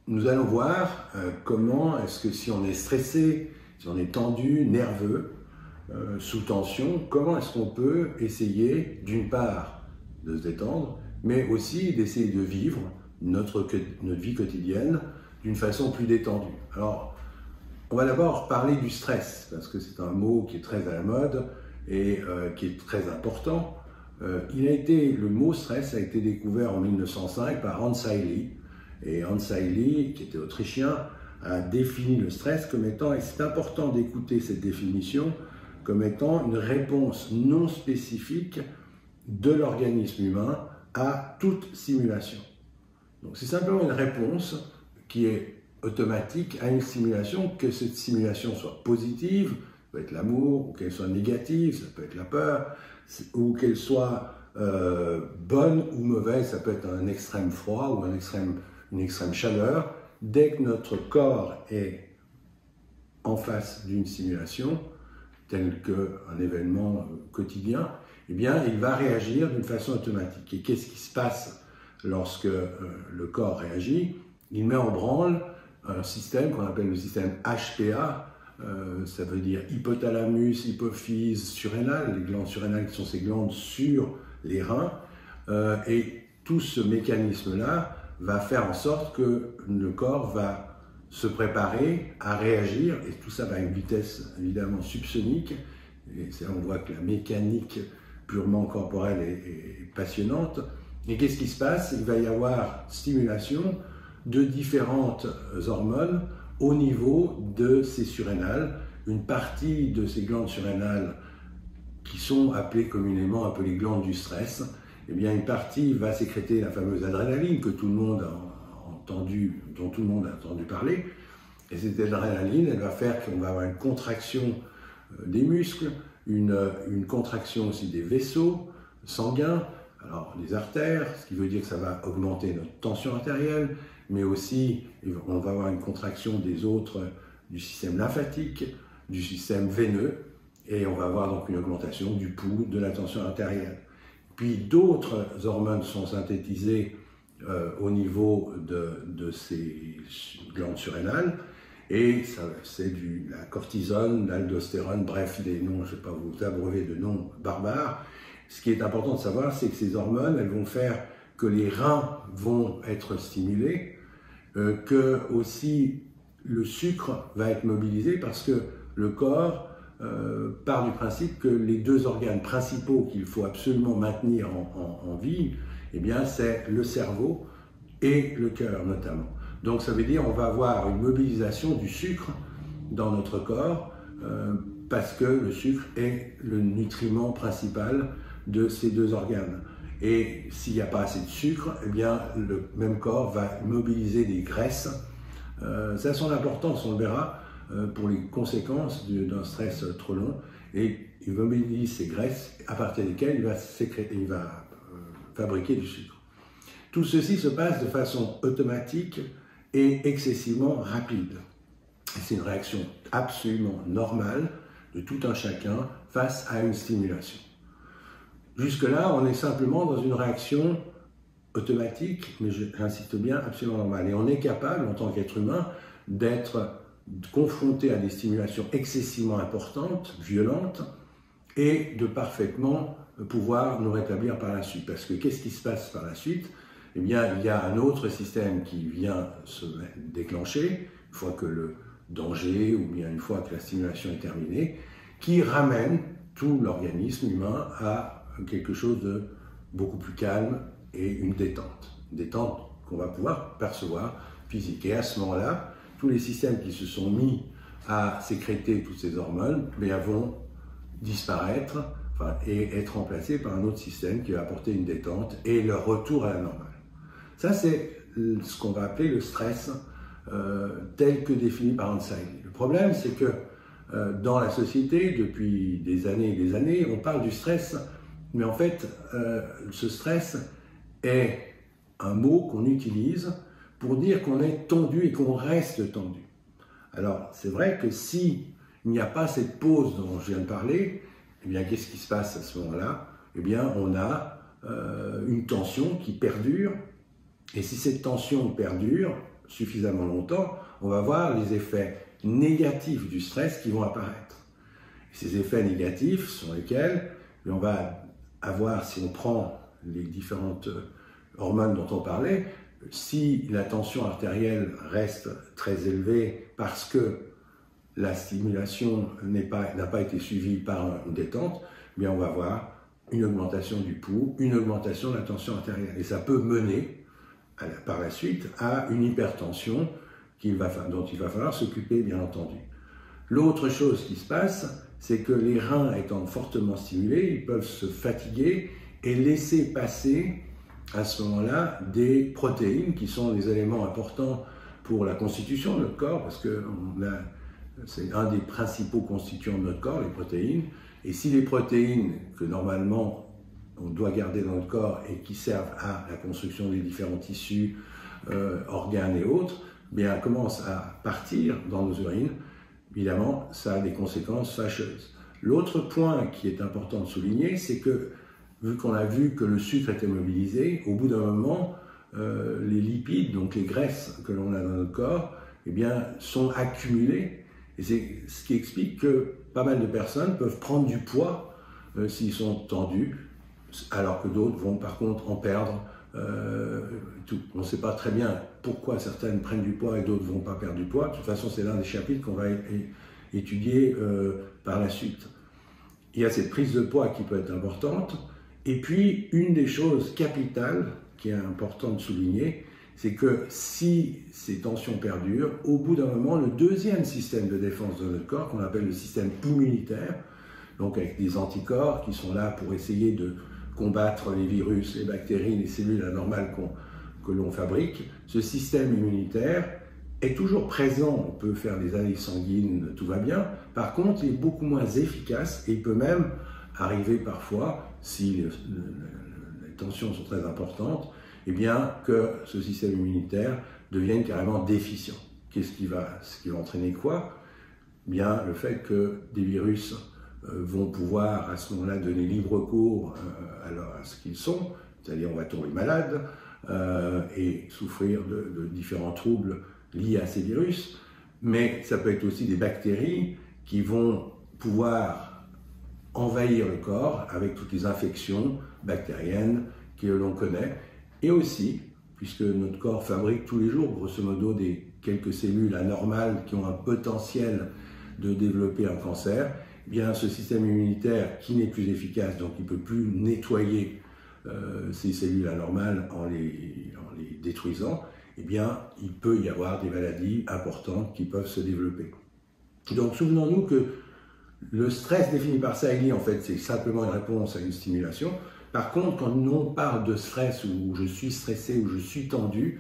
nous allons voir comment est-ce que si on est stressé, si on est tendu, nerveux, sous tension, comment est-ce qu'on peut essayer d'une part de se détendre, mais aussi d'essayer de vivre notre vie quotidienne d'une façon plus détendue. Alors, on va d'abord parler du stress, parce que c'est un mot qui est très à la mode et qui est très important. Le mot stress a été découvert en 1905 par Hans Selye. Et Hans Selye, qui était autrichien, a défini le stress comme étant, et c'est important d'écouter cette définition, comme étant une réponse non spécifique de l'organisme humain à toute simulation. Donc c'est simplement une réponse qui est automatique à une simulation, que cette simulation soit positive, ça peut être l'amour, ou qu'elle soit négative, ça peut être la peur, ou qu'elle soit bonne ou mauvaise, ça peut être un extrême froid ou une extrême chaleur. Dès que notre corps est en face d'une simulation, tel qu'un événement quotidien, eh bien, il va réagir d'une façon automatique. Et qu'est-ce qui se passe lorsque le corps réagit? Il met en branle un système qu'on appelle le système HPA, ça veut dire hypothalamus, hypophyse, surrénale, les glandes surrénales qui sont ces glandes sur les reins, et tout ce mécanisme-là va faire en sorte que le corps va se préparer à réagir, et tout ça va à une vitesse évidemment subsonique, et c'est là on voit que la mécanique purement corporelle est passionnante. Et qu'est-ce qui se passe? Il va y avoir stimulation de différentes hormones au niveau de ces surrénales. Une partie de ces glandes surrénales qui sont appelées communément un peu les glandes du stress, eh bien une partie va sécréter la fameuse adrénaline que tout le monde dont tout le monde a entendu parler. Et cette adrénaline, elle va faire qu'on va avoir une contraction des muscles, une contraction aussi des vaisseaux sanguins, alors les artères, ce qui veut dire que ça va augmenter notre tension artérielle, mais aussi on va avoir une contraction du système lymphatique, du système veineux, et on va avoir donc une augmentation du pouls, de la tension artérielle. Puis d'autres hormones sont synthétisées au niveau de ces glandes surrénales, et c'est la cortisone, l'aldostérone, bref, des noms, je ne vais pas vous abreuver de noms barbares. Ce qui est important de savoir, c'est que ces hormones, elles vont faire que les reins vont être stimulés, que aussi le sucre va être mobilisé, parce que le corps part du principe que les deux organes principaux qu'il faut absolument maintenir en vie, eh bien, c'est le cerveau et le cœur notamment. Donc ça veut dire qu'on va avoir une mobilisation du sucre dans notre corps parce que le sucre est le nutriment principal de ces deux organes. Et s'il n'y a pas assez de sucre, eh bien le même corps va mobiliser des graisses. Ça a son importance, on le verra, pour les conséquences d'un stress trop long. Et il mobilise ces graisses à partir desquelles il va fabriquer du sucre. Tout ceci se passe de façon automatique et excessivement rapide. C'est une réaction absolument normale de tout un chacun face à une stimulation. Jusque-là, on est simplement dans une réaction automatique, mais j'insiste bien, absolument normale. Et on est capable, en tant qu'être humain, d'être confronté à des stimulations excessivement importantes, violentes, et de parfaitement pouvoir nous rétablir par la suite. Parce que qu'est-ce qui se passe par la suite? Eh bien, il y a un autre système qui vient se déclencher, une fois que le danger, ou bien une fois que la stimulation est terminée, qui ramène tout l'organisme humain à quelque chose de beaucoup plus calme et une détente qu'on va pouvoir percevoir physique. Et à ce moment-là, tous les systèmes qui se sont mis à sécréter toutes ces hormones vont disparaître et être remplacés par un autre système qui va apporter une détente et le retour à la normale. Ça, c'est ce qu'on va appeler le stress tel que défini par Hans Selye. Le problème, c'est que dans la société, depuis des années et des années, on parle du stress, mais en fait, ce stress est un mot qu'on utilise pour dire qu'on est tendu et qu'on reste tendu. Alors, c'est vrai que s'il n'y a pas cette pause dont je viens de parler, eh bien, qu'est-ce qui se passe à ce moment-là? Eh bien, on a une tension qui perdure, et si cette tension perdure, suffisamment longtemps, on va voir les effets négatifs du stress qui vont apparaître. Et ces effets négatifs sont lesquels? On va avoir, si on prend les différentes hormones dont on parlait, si la tension artérielle reste très élevée parce que la stimulation n'a pas été suivie par une détente, eh bien on va avoir une augmentation du pouls, une augmentation de la tension artérielle. Et ça peut mener par la suite à une hypertension dont il va falloir s'occuper, bien entendu. L'autre chose qui se passe, c'est que les reins étant fortement stimulés, ils peuvent se fatiguer et laisser passer à ce moment-là des protéines qui sont des éléments importants pour la constitution de notre corps, parce que c'est un des principaux constituants de notre corps, les protéines. Et si les protéines que normalement on doit garder dans notre corps et qui servent à la construction des différents tissus, organes et autres, bien commencent à partir dans nos urines, évidemment, ça a des conséquences fâcheuses. L'autre point qui est important de souligner, c'est que, vu qu'on a vu que le sucre était mobilisé, au bout d'un moment, les lipides, donc les graisses que l'on a dans notre corps, eh bien, sont accumulées. Et c'est ce qui explique que pas mal de personnes peuvent prendre du poids s'ils sont tendus, alors que d'autres vont par contre en perdre. On ne sait pas très bien pourquoi certaines prennent du poids et d'autres ne vont pas perdre du poids. De toute façon, c'est l'un des chapitres qu'on va étudier par la suite. Il y a cette prise de poids qui peut être importante. Et puis, une des choses capitales qui est importante de souligner, c'est que si ces tensions perdurent, au bout d'un moment, le deuxième système de défense de notre corps, qu'on appelle le système immunitaire, donc avec des anticorps qui sont là pour essayer de combattre les virus, les bactéries, les cellules anormales que l'on fabrique, ce système immunitaire est toujours présent. On peut faire des analyses sanguines, tout va bien. Par contre, il est beaucoup moins efficace et il peut même arriver parfois, si les tensions sont très importantes, eh bien, que ce système immunitaire devienne carrément déficient. Ce qui va entraîner quoi? Bien, le fait que des virus vont pouvoir à ce moment-là donner libre cours à ce qu'ils sont, c'est-à-dire on va tomber malade et souffrir de différents troubles liés à ces virus, mais ça peut être aussi des bactéries qui vont pouvoir envahir le corps avec toutes les infections bactériennes que l'on connaît, et aussi, puisque notre corps fabrique tous les jours, grosso modo, quelques cellules anormales qui ont un potentiel de développer un cancer, eh bien ce système immunitaire qui n'est plus efficace, donc il ne peut plus nettoyer ces cellules anormales en les détruisant, eh bien il peut y avoir des maladies importantes qui peuvent se développer. Donc souvenons-nous que le stress défini par Saïli, en fait, c'est simplement une réponse à une stimulation. Par contre, quand on parle de stress, où je suis stressé, où je suis tendu,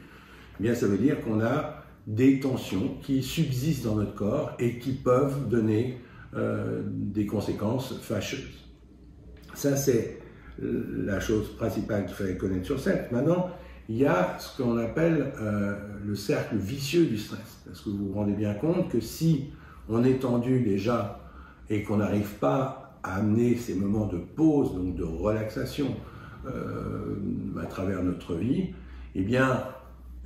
eh bien ça veut dire qu'on a des tensions qui subsistent dans notre corps et qui peuvent donner des conséquences fâcheuses. Ça, c'est la chose principale qu'il fallait connaître sur cette. Maintenant, il y a ce qu'on appelle le cercle vicieux du stress. Parce que vous vous rendez bien compte que si on est tendu déjà et qu'on n'arrive pas à amener ces moments de pause, donc de relaxation à travers notre vie, eh bien,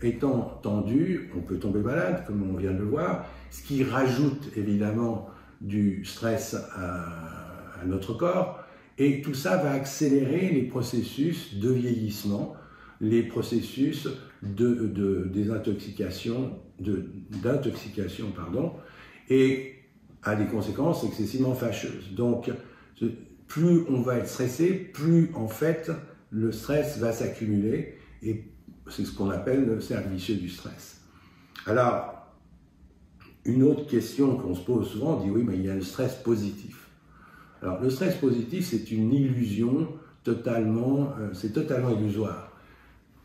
étant tendu, on peut tomber malade, comme on vient de le voir, ce qui rajoute évidemment du stress à notre corps, et tout ça va accélérer les processus de vieillissement, les processus d'intoxication, et a des conséquences excessivement fâcheuses. Donc, plus on va être stressé, plus en fait le stress va s'accumuler, et c'est ce qu'on appelle le cercle vicieux du stress. Alors, une autre question qu'on se pose souvent, on dit oui, mais il y a le stress positif. Alors, le stress positif, c'est une illusion c'est totalement illusoire.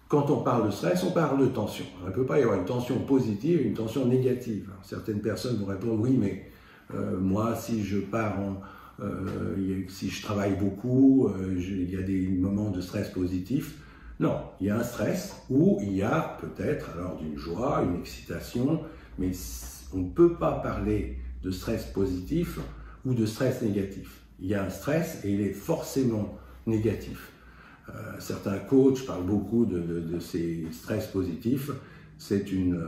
Quand on parle de stress, on parle de tension. Alors, il ne peut pas y avoir une tension positive et une tension négative. Alors, certaines personnes vont répondre oui, mais moi, si je si je travaille beaucoup, il y a des moments de stress positif. Non, il y a un stress où il y a peut-être alors d'une joie, une excitation, mais on ne peut pas parler de stress positif ou de stress négatif. Il y a un stress et il est forcément négatif. Certains coachs parlent beaucoup de ces stress positifs. c'est une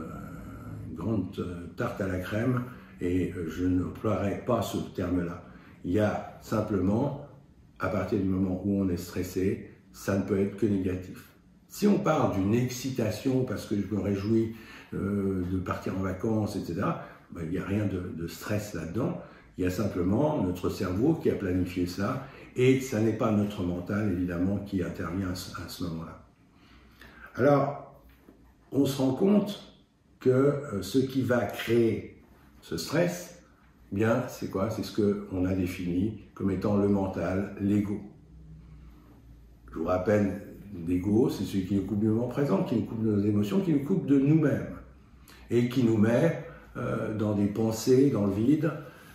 grande tarte à la crème et je n'emploierai pas ce terme-là. Il y a simplement, à partir du moment où on est stressé, ça ne peut être que négatif. Si on parle d'une excitation parce que je me réjouis de partir en vacances, etc., ben, il n'y a rien de stress là-dedans. Il y a simplement notre cerveau qui a planifié ça et ça n'est pas notre mental, évidemment, qui intervient à ce moment-là. Alors, on se rend compte que ce qui va créer ce stress, bien, c'est quoi? C'est ce qu'on a défini comme étant le mental, l'ego. Je vous rappelle, l'ego, c'est celui qui nous coupe du moment présent, qui nous coupe de nos émotions, qui nous coupe de nous-mêmes et qui nous met dans des pensées, dans le vide,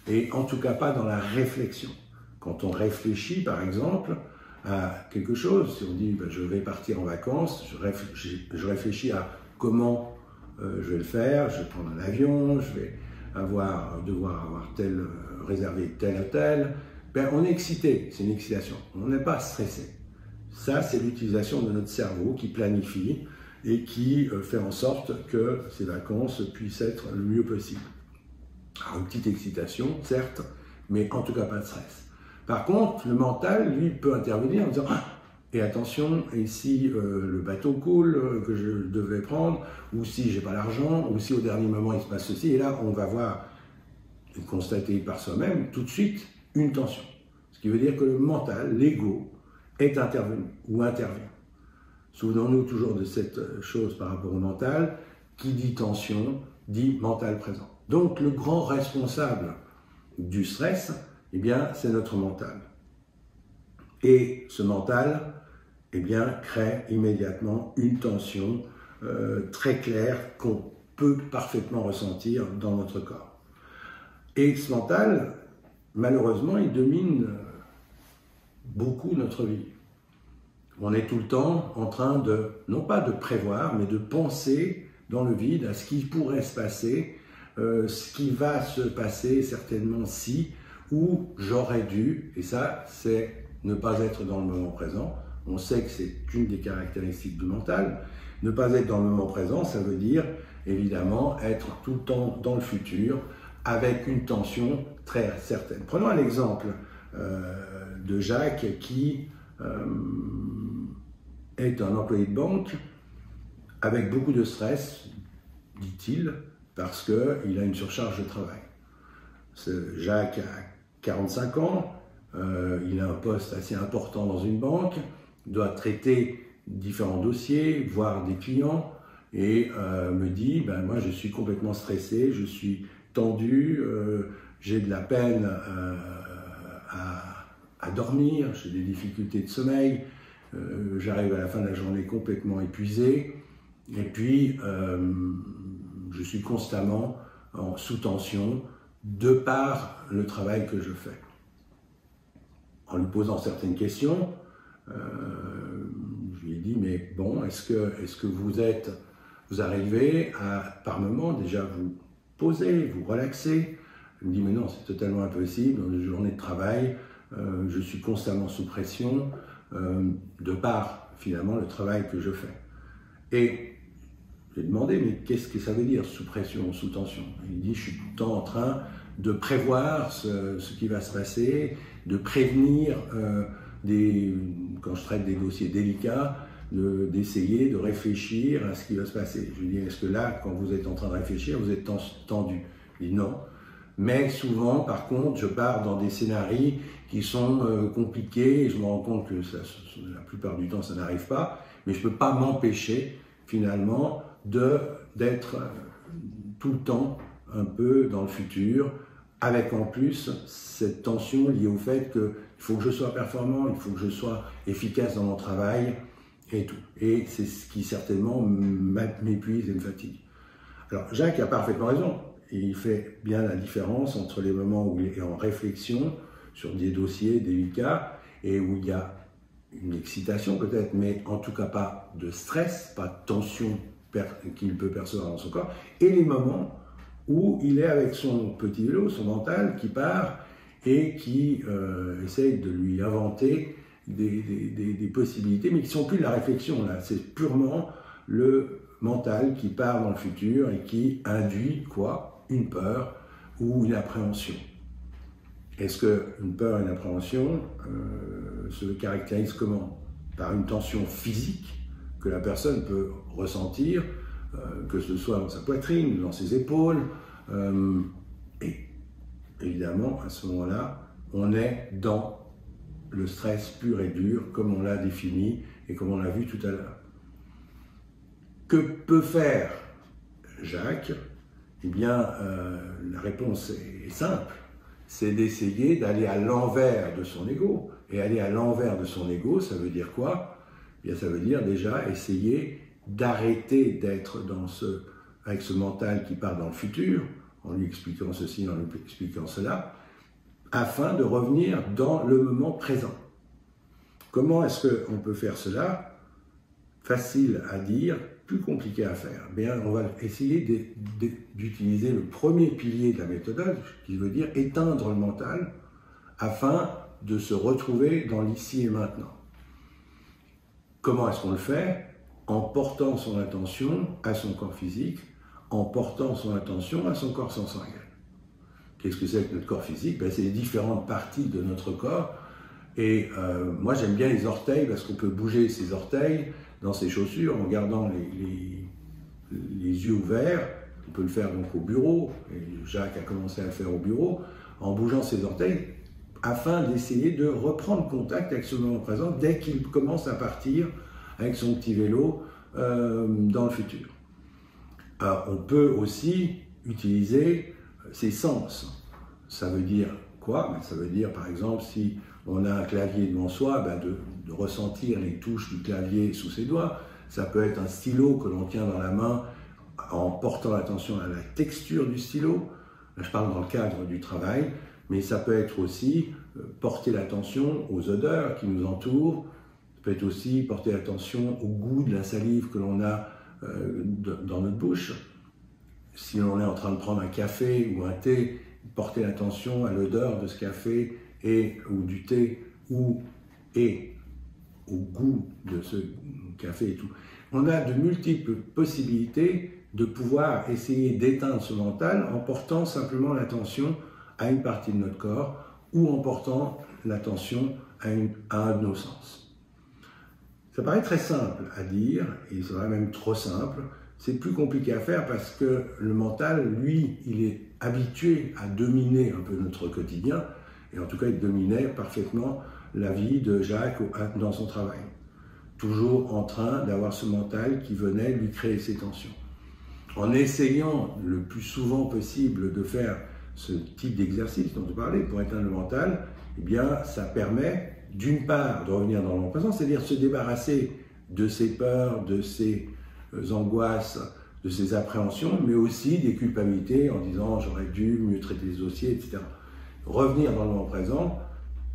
et en tout cas pas dans la réflexion. Quand on réfléchit, par exemple, à quelque chose, si on dit ben, je vais partir en vacances, je réfléchis à comment je vais le faire, je vais prendre un avion, je vais devoir avoir réservé tel hôtel, ben, on est excité, c'est une excitation, on n'est pas stressé. Ça, c'est l'utilisation de notre cerveau qui planifie et qui fait en sorte que ces vacances puissent être le mieux possible. Alors, une petite excitation, certes, mais en tout cas pas de stress. Par contre, le mental, lui, peut intervenir en disant « Ah, et attention, et si le bateau coule que je devais prendre, ou si j'ai pas l'argent, ou si au dernier moment il se passe ceci », et là, on va voir et constater par soi-même tout de suite une tension. Ce qui veut dire que le mental, l'ego, est intervenu ou intervient. Souvenons-nous toujours de cette chose par rapport au mental, qui dit tension, dit mental présent. Donc le grand responsable du stress, eh bien, c'est notre mental. Et ce mental, eh bien, crée immédiatement une tension très claire qu'on peut parfaitement ressentir dans notre corps. Et ce mental, malheureusement, il domine beaucoup notre vie. On est tout le temps en train de, non pas de prévoir, mais de penser dans le vide à ce qui pourrait se passer, ce qui va se passer certainement si, ou j'aurais dû, et ça, c'est ne pas être dans le moment présent. On sait que c'est une des caractéristiques du mental. Ne pas être dans le moment présent, ça veut dire, évidemment, être tout le temps dans le futur, avec une tension très certaine. Prenons un exemple de Jacques qui est un employé de banque avec beaucoup de stress, dit-il, parce qu'il a une surcharge de travail. Jacques a 45 ans, il a un poste assez important dans une banque, doit traiter différents dossiers, voir des clients, et me dit, ben, moi je suis complètement stressé, je suis tendu, j'ai de la peine à dormir, j'ai des difficultés de sommeil, j'arrive à la fin de la journée complètement épuisé, et puis je suis constamment sous tension de par le travail que je fais. En lui posant certaines questions, je lui ai dit, mais bon, est-ce que vous arrivez à, par moment, déjà vous poser, vous relaxer? Il me dit, mais non, c'est totalement impossible, dans une journée de travail, je suis constamment sous pression, de par, finalement, le travail que je fais. Et j'ai demandé, mais qu'est-ce que ça veut dire, sous pression, sous tension? Il dit, je suis tout le temps en train de prévoir ce qui va se passer, de prévenir, quand je traite des dossiers délicats, d'essayer de réfléchir à ce qui va se passer. Je lui dis, est-ce que là, quand vous êtes en train de réfléchir, vous êtes tendu? Il dit non. Mais souvent, par contre, je pars dans des scénarios qui sont compliqués et je me rends compte que la plupart du temps, ça n'arrive pas. Mais je ne peux pas m'empêcher, finalement, d'être tout le temps un peu dans le futur, avec en plus cette tension liée au fait qu'il faut que je sois performant, il faut que je sois efficace dans mon travail et tout. Et c'est ce qui certainement m'épuise et me fatigue. Alors Jacques a parfaitement raison. Il fait bien la différence entre les moments où il est en réflexion sur des dossiers délicats et où il y a une excitation peut-être, mais en tout cas pas de stress, pas de tension qu'il peut percevoir dans son corps, et les moments où il est avec son petit vélo, son mental, qui part et qui essaye de lui inventer des possibilités, mais qui ne sont plus de la réflexion, là. C'est purement le mental qui part dans le futur et qui induit quoi? Une peur ou une appréhension. Est-ce qu'une peur et une appréhension se caractérisent comment? Par une tension physique que la personne peut ressentir, que ce soit dans sa poitrine, dans ses épaules, et évidemment, à ce moment-là, on est dans le stress pur et dur, comme on l'a défini et comme on l'a vu tout à l'heure. Que peut faire Jacques? Eh bien, la réponse est simple, c'est d'essayer d'aller à l'envers de son ego. Et aller à l'envers de son ego, ça veut dire quoi? Eh bien, ça veut dire déjà essayer d'arrêter d'être avec ce mental qui part dans le futur, en lui expliquant ceci, en lui expliquant cela, afin de revenir dans le moment présent. Comment est-ce qu'on peut faire cela? Facile à dire, plus compliqué à faire. Bien, on va essayer d'utiliser le premier pilier de la méthode, qui veut dire éteindre le mental, afin de se retrouver dans l'ici et maintenant. Comment est-ce qu'on le fait? En portant son attention à son corps physique, en portant son attention à son corps sensoriel. Qu'est-ce que c'est que notre corps physique? Ben, c'est les différentes parties de notre corps. Et moi, j'aime bien les orteils parce qu'on peut bouger ses orteils dans ses chaussures en gardant les yeux ouverts. On peut le faire donc au bureau, et Jacques a commencé à le faire au bureau, en bougeant ses orteils, afin d'essayer de reprendre contact avec ce moment présent dès qu'il commence à partir avec son petit vélo dans le futur. Alors, on peut aussi utiliser ses sens. Ça veut dire quoi? Ça veut dire, par exemple, si on a un clavier devant soi, de ressentir les touches du clavier sous ses doigts. Ça peut être un stylo que l'on tient dans la main en portant l'attention à la texture du stylo. Là, je parle dans le cadre du travail, mais ça peut être aussi porter l'attention aux odeurs qui nous entourent. Ça peut être aussi porter l'attention au goût de la salive que l'on a dans notre bouche. Si on est en train de prendre un café ou un thé, porter l'attention à l'odeur de ce café ou du thé et au goût de ce café et tout. On a de multiples possibilités de pouvoir essayer d'éteindre ce mental en portant simplement l'attention à une partie de notre corps ou en portant l'attention à un de nos sens. Ça paraît très simple à dire, et ça paraît même trop simple. C'est plus compliqué à faire parce que le mental, lui, il est habitué à dominer un peu notre quotidien, et en tout cas, il dominait parfaitement la vie de Jacques dans son travail. Toujours en train d'avoir ce mental qui venait lui créer ces tensions. En essayant le plus souvent possible de faire ce type d'exercice dont on parlait pour éteindre le mental, eh bien, ça permet d'une part de revenir dans le moment présent, c'est-à-dire se débarrasser de ses peurs, de ses angoisses, de ses appréhensions, mais aussi des culpabilités en disant j'aurais dû mieux traiter les dossiers, etc. Revenir dans le moment présent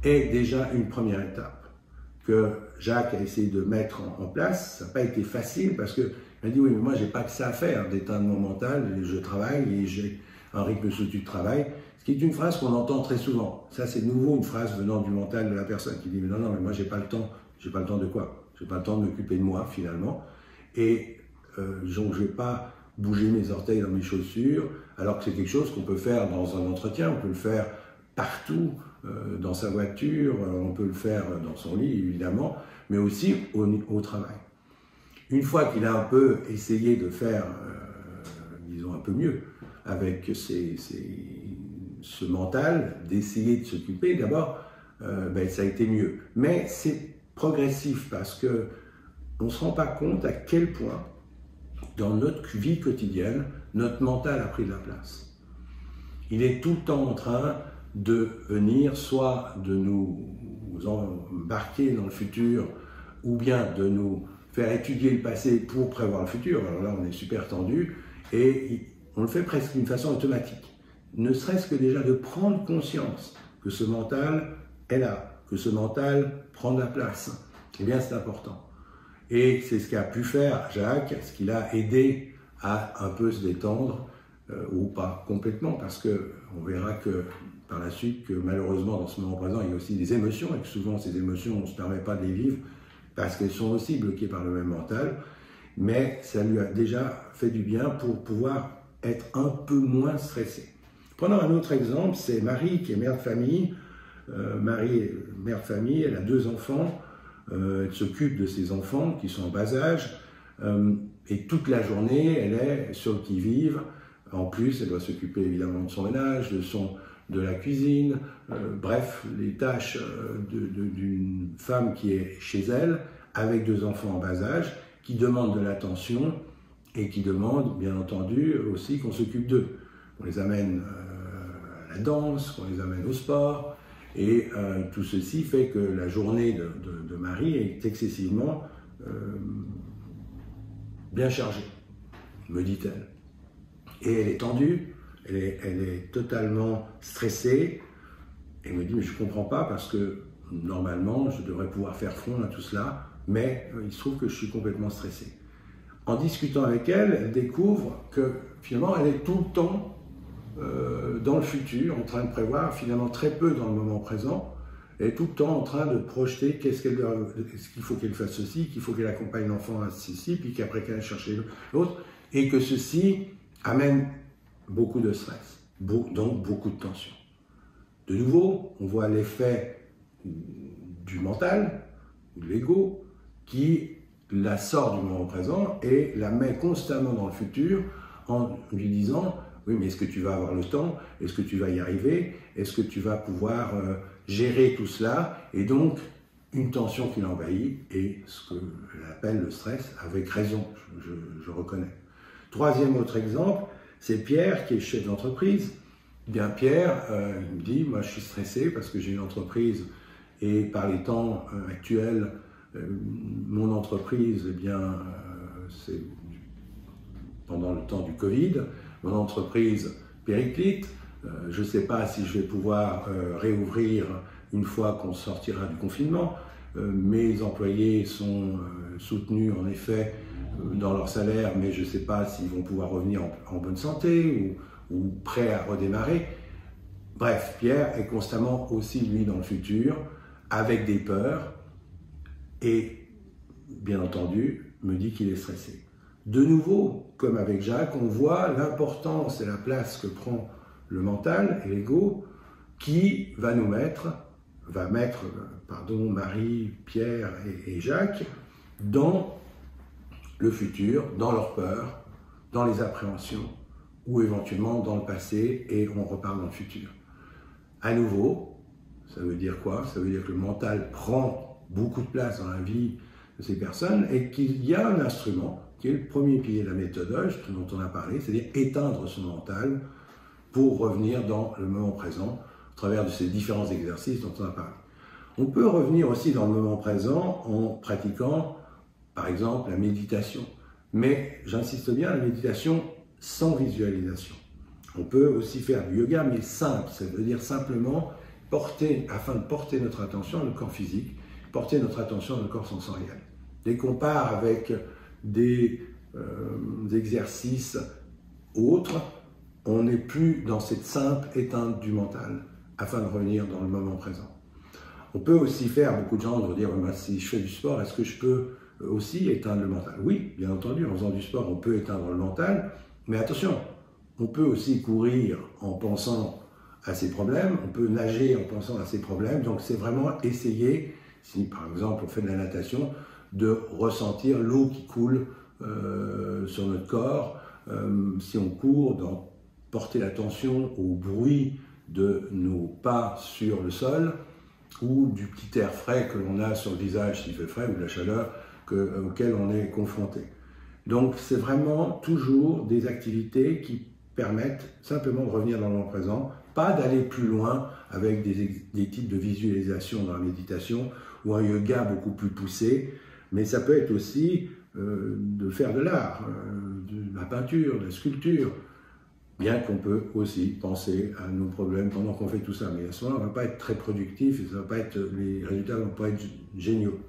est déjà une première étape que Jacques a essayé de mettre en place. Ça n'a pas été facile parce qu'il m'a dit oui, mais moi j'ai pas que ça à faire d'éteindre mon mental, je travaille et j'ai un rythme soutenu de travail. Ce qui est une phrase qu'on entend très souvent. Ça, c'est de nouveau une phrase venant du mental de la personne qui dit mais non, mais moi j'ai pas le temps. J'ai pas le temps de quoi? J'ai pas le temps de m'occuper de moi finalement. Et donc je vais pas bouger mes orteils dans mes chaussures, alors que c'est quelque chose qu'on peut faire dans un entretien, on peut le faire partout, dans sa voiture, on peut le faire dans son lit évidemment, mais aussi au travail. Une fois qu'il a un peu essayé de faire, disons un peu mieux, avec ce mental, d'essayer de s'occuper, d'abord, ça a été mieux. Mais c'est progressif parce que on ne se rend pas compte à quel point, dans notre vie quotidienne, notre mental a pris de la place. Il est tout le temps en train de venir, soit de nous embarquer dans le futur, ou bien de nous faire étudier le passé pour prévoir le futur. Alors là, on est super tendu, et on le fait presque d'une façon automatique. Ne serait-ce que déjà de prendre conscience que ce mental est là, que ce mental prend de la place. Eh bien, c'est important. Et c'est ce qu'a pu faire Jacques, ce qui l'a aidé à un peu se détendre, ou pas complètement, parce qu'on verra que par la suite, que malheureusement dans ce moment présent, il y a aussi des émotions, et que souvent ces émotions, on ne se permet pas de les vivre, parce qu'elles sont aussi bloquées par le même mental. mais ça lui a déjà fait du bien pour pouvoir être un peu moins stressé. Prenons un autre exemple, c'est Marie qui est mère de famille. Marie est mère de famille, elle a 2 enfants, elle s'occupe de ses enfants qui sont en bas âge, et toute la journée, elle est sur le qui-vive. En plus, elle doit s'occuper évidemment de son ménage, de la cuisine, bref, les tâches d'une femme qui est chez elle, avec 2 enfants en bas âge, qui demandent de l'attention et qui demandent, bien entendu, aussi qu'on s'occupe d'eux. On les amène à la danse, qu'on les amène au sport, et tout ceci fait que la journée de Marie est excessivement bien chargée, me dit-elle. Et elle est tendue, elle est totalement stressée, et me dit, mais je ne comprends pas parce que normalement, je devrais pouvoir faire front à tout cela, mais il se trouve que je suis complètement stressé. En discutant avec elle, elle découvre que finalement, elle est tout le temps dans le futur, en train de prévoir, finalement très peu dans le moment présent. Elle est tout le temps en train de projeter est-ce qu'il faut qu'elle fasse ceci, qu'il faut qu'elle accompagne l'enfant à ceci, puis qu'après qu'elle aille chercher l'autre, et que ceci amène beaucoup de stress, donc beaucoup de tension. De nouveau, on voit l'effet du mental, de l'ego, qui la sort du moment présent et la met constamment dans le futur en lui disant « Oui, mais est-ce que tu vas avoir le temps? Est-ce que tu vas y arriver? Est-ce que tu vas pouvoir gérer tout cela ?» Et donc, une tension qui l'envahit et ce qu'elle appelle le stress, avec raison, je reconnais. Troisième autre exemple, c'est Pierre qui est chef d'entreprise. Bien Pierre, il me dit, moi je suis stressé parce que j'ai une entreprise et par les temps actuels, mon entreprise, eh bien, c'est pendant le temps du Covid, mon entreprise périclite. Je ne sais pas si je vais pouvoir réouvrir une fois qu'on sortira du confinement. Mes employés sont soutenus en effet dans leur salaire, mais je ne sais pas s'ils vont pouvoir revenir en bonne santé ou prêts à redémarrer. Bref, Pierre est constamment aussi, lui, dans le futur, avec des peurs, et bien entendu, me dit qu'il est stressé. De nouveau, comme avec Jacques, on voit l'importance et la place que prend le mental et l'ego, qui va mettre Marie, Pierre et Jacques dans le futur, dans leurs peurs, dans les appréhensions, ou éventuellement dans le passé, et on repart dans le futur. À nouveau, ça veut dire quoi? Ça veut dire que le mental prend beaucoup de place dans la vie de ces personnes, et qu'il y a un instrument, qui est le premier pilier de la méthode Hodge, dont on a parlé, c'est-à-dire éteindre son mental pour revenir dans le moment présent, à travers de ces différents exercices dont on a parlé. On peut revenir aussi dans le moment présent en pratiquant, par exemple, la méditation. Mais, j'insiste bien, la méditation sans visualisation. On peut aussi faire du yoga, mais simple, ça veut dire simplement afin de porter notre attention à notre corps physique, porter notre attention à notre corps sensoriel. Dès qu'on part avec des exercices autres, on n'est plus dans cette simple éteinte du mental, afin de revenir dans le moment présent. On peut aussi faire, beaucoup de gens vont dire, si je fais du sport, est-ce que je peux aussi éteindre le mental? Oui, bien entendu, en faisant du sport, on peut éteindre le mental, mais attention, on peut aussi courir en pensant à ses problèmes, on peut nager en pensant à ses problèmes, donc c'est vraiment essayer, si par exemple on fait de la natation, de ressentir l'eau qui coule sur notre corps, si on court, porter l'attention au bruit de nos pas sur le sol, ou du petit air frais que l'on a sur le visage s'il fait frais, ou de la chaleur auquel on est confronté. Donc c'est vraiment toujours des activités qui permettent simplement de revenir dans le moment présent, pas d'aller plus loin avec des types de visualisation dans la méditation ou un yoga beaucoup plus poussé, mais ça peut être aussi de faire de l'art, de la peinture, de la sculpture, bien qu'on peut aussi penser à nos problèmes pendant qu'on fait tout ça. Mais à ce moment-là, on ne va pas être très productif et les résultats ne vont pas être géniaux.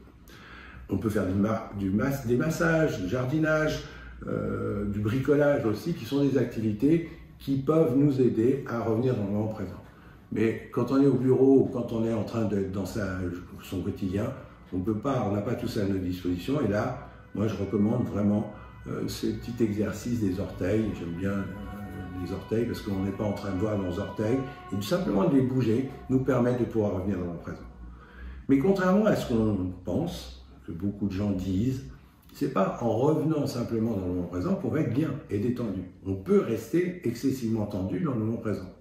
On peut faire des massages, du jardinage, du bricolage aussi, qui sont des activités qui peuvent nous aider à revenir dans le moment présent. Mais quand on est au bureau ou quand on est en train d'être dans son quotidien, on n'a pas tout ça à notre disposition. Et là, moi je recommande vraiment ce petit exercice des orteils. J'aime bien les orteils parce qu'on n'est pas en train de voir nos orteils, et tout simplement de les bouger nous permet de pouvoir revenir dans le présent. Mais contrairement à ce qu'on pense, que beaucoup de gens disent, c'est pas en revenant simplement dans le moment présent qu'on va être bien et détendu. On peut rester excessivement tendu dans le moment présent.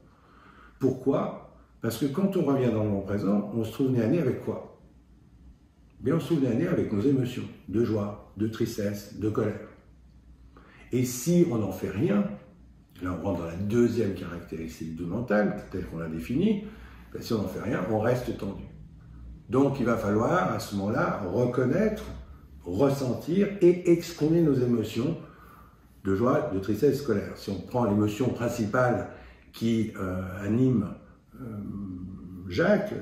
Pourquoi? Parce que quand on revient dans le moment présent, on se trouve nez à nez avec quoi? Bien, on se trouve nez à nez avec nos émotions, de joie, de tristesse, de colère. Et si on n'en fait rien, là on rentre dans la deuxième caractéristique du mental, telle qu'on l'a définie, ben si on n'en fait rien, on reste tendu. Donc il va falloir à ce moment-là reconnaître, ressentir et exprimer nos émotions de joie, de tristesse, de colère. Si on prend l'émotion principale qui anime Jacques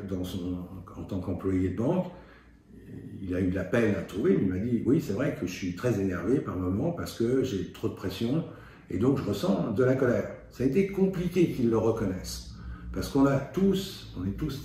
en tant qu'employé de banque, il a eu de la peine à trouver, il m'a dit « Oui, c'est vrai que je suis très énervé par moments parce que j'ai trop de pression et donc je ressens de la colère. » Ça a été compliqué qu'il le reconnaisse parce qu'on est tous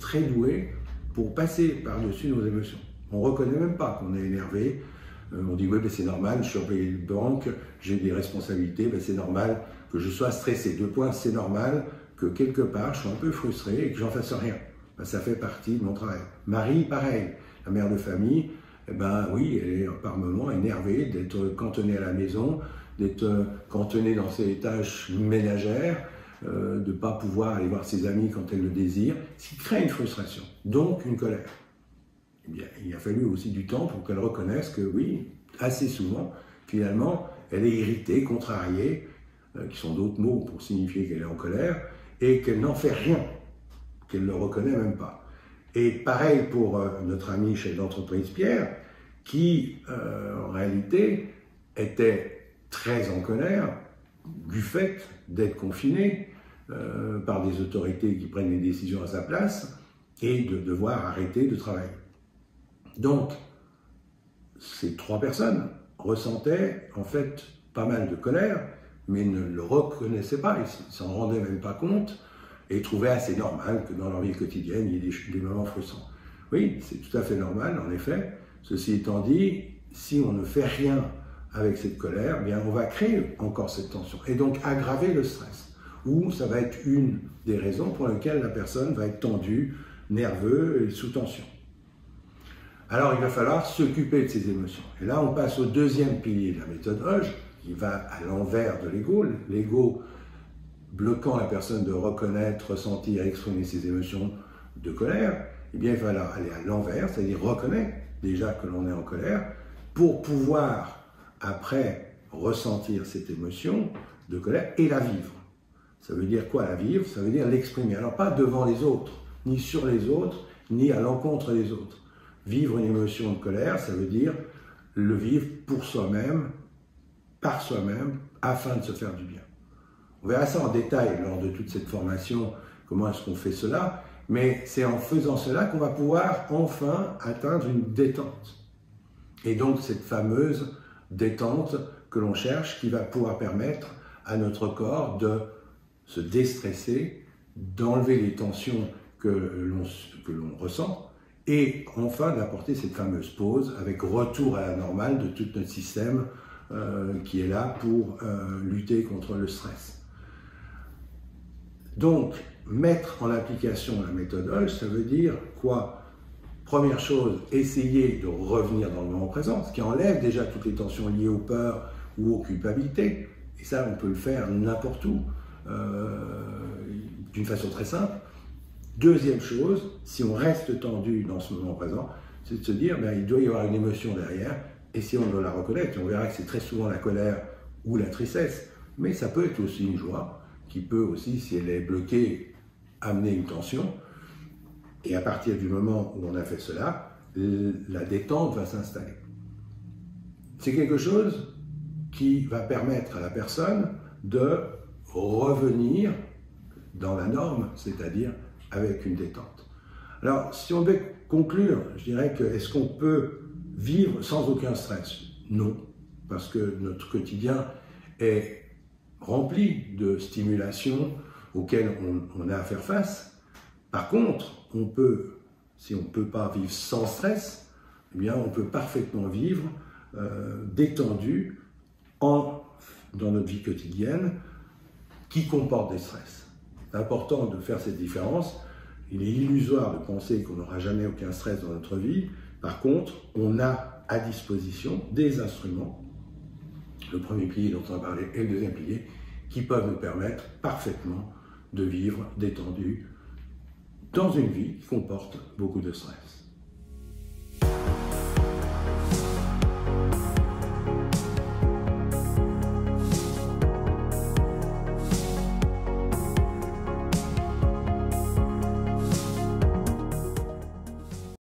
très doués pour passer par-dessus nos émotions. On ne reconnaît même pas qu'on est énervé. On dit « Oui, ben c'est normal, je suis employé de banque, j'ai des responsabilités, ben c'est normal que je sois stressé. » Deux points, c'est normal que quelque part je sois un peu frustré et que j'en fasse rien. Ben, ça fait partie de mon travail. Marie, pareil. La mère de famille, eh ben oui, elle est par moments énervée d'être cantonnée à la maison, d'être cantonnée dans ses tâches ménagères, de ne pas pouvoir aller voir ses amis quand elle le désire, ce qui crée une frustration, donc une colère. Eh bien, il a fallu aussi du temps pour qu'elle reconnaisse que oui, assez souvent, finalement, elle est irritée, contrariée, qui sont d'autres mots pour signifier qu'elle est en colère, et qu'elle n'en fait rien, qu'elle ne le reconnaît même pas. Et pareil pour notre ami chef d'entreprise Pierre, qui en réalité était très en colère du fait d'être confiné par des autorités qui prennent les décisions à sa place et de devoir arrêter de travailler. Donc, ces trois personnes ressentaient en fait pas mal de colère, mais ne le reconnaissaient pas, ils ne s'en rendaient même pas compte, et trouvaient assez normal que dans leur vie quotidienne, il y ait des moments frustrants. Oui, c'est tout à fait normal, en effet. Ceci étant dit, si on ne fait rien avec cette colère, eh bien on va créer encore cette tension, et donc aggraver le stress, ou ça va être une des raisons pour lesquelles la personne va être tendue, nerveux et sous tension. Alors il va falloir s'occuper de ces émotions. Et là, on passe au deuxième pilier de la méthode Hodge, qui va à l'envers de l'ego. L'ego bloquant la personne de reconnaître, ressentir, exprimer ses émotions de colère, eh bien, il va aller à l'envers, c'est-à-dire reconnaître déjà que l'on est en colère, pour pouvoir, après, ressentir cette émotion de colère et la vivre. Ça veut dire quoi, la vivre? Ça veut dire l'exprimer. Alors, pas devant les autres, ni sur les autres, ni à l'encontre des autres. Vivre une émotion de colère, ça veut dire le vivre pour soi-même, par soi-même, afin de se faire du bien. On verra ça en détail lors de toute cette formation, comment est-ce qu'on fait cela, mais c'est en faisant cela qu'on va pouvoir enfin atteindre une détente. Et donc cette fameuse détente que l'on cherche qui va pouvoir permettre à notre corps de se déstresser, d'enlever les tensions que l'on ressent et enfin d'apporter cette fameuse pause avec retour à la normale de tout notre système qui est là pour lutter contre le stress. Donc, mettre en application la méthode Hodge, ça veut dire quoi? Première chose, essayer de revenir dans le moment présent, ce qui enlève déjà toutes les tensions liées aux peurs ou aux culpabilités. Et ça, on peut le faire n'importe où, d'une façon très simple. Deuxième chose, si on reste tendu dans ce moment présent, c'est de se dire, ben, il doit y avoir une émotion derrière, et si on doit la reconnaître, on verra que c'est très souvent la colère ou la tristesse, mais ça peut être aussi une joie, qui peut aussi, si elle est bloquée, amener une tension. Et à partir du moment où on a fait cela, la détente va s'installer. C'est quelque chose qui va permettre à la personne de revenir dans la norme, c'est-à-dire avec une détente. Alors, si on devait conclure, je dirais que est-ce qu'on peut vivre sans aucun stress? Non, parce que notre quotidien est rempli de stimulations auxquelles on a à faire face. Par contre, on peut, si on ne peut pas vivre sans stress, eh bien on peut parfaitement vivre détendue dans notre vie quotidienne qui comporte des stress. C'est important de faire cette différence. Il est illusoire de penser qu'on n'aura jamais aucun stress dans notre vie. Par contre, on a à disposition des instruments, le premier pilier dont on a parlé et le deuxième pilier, qui peuvent nous permettre parfaitement de vivre détendu dans une vie qui comporte beaucoup de stress.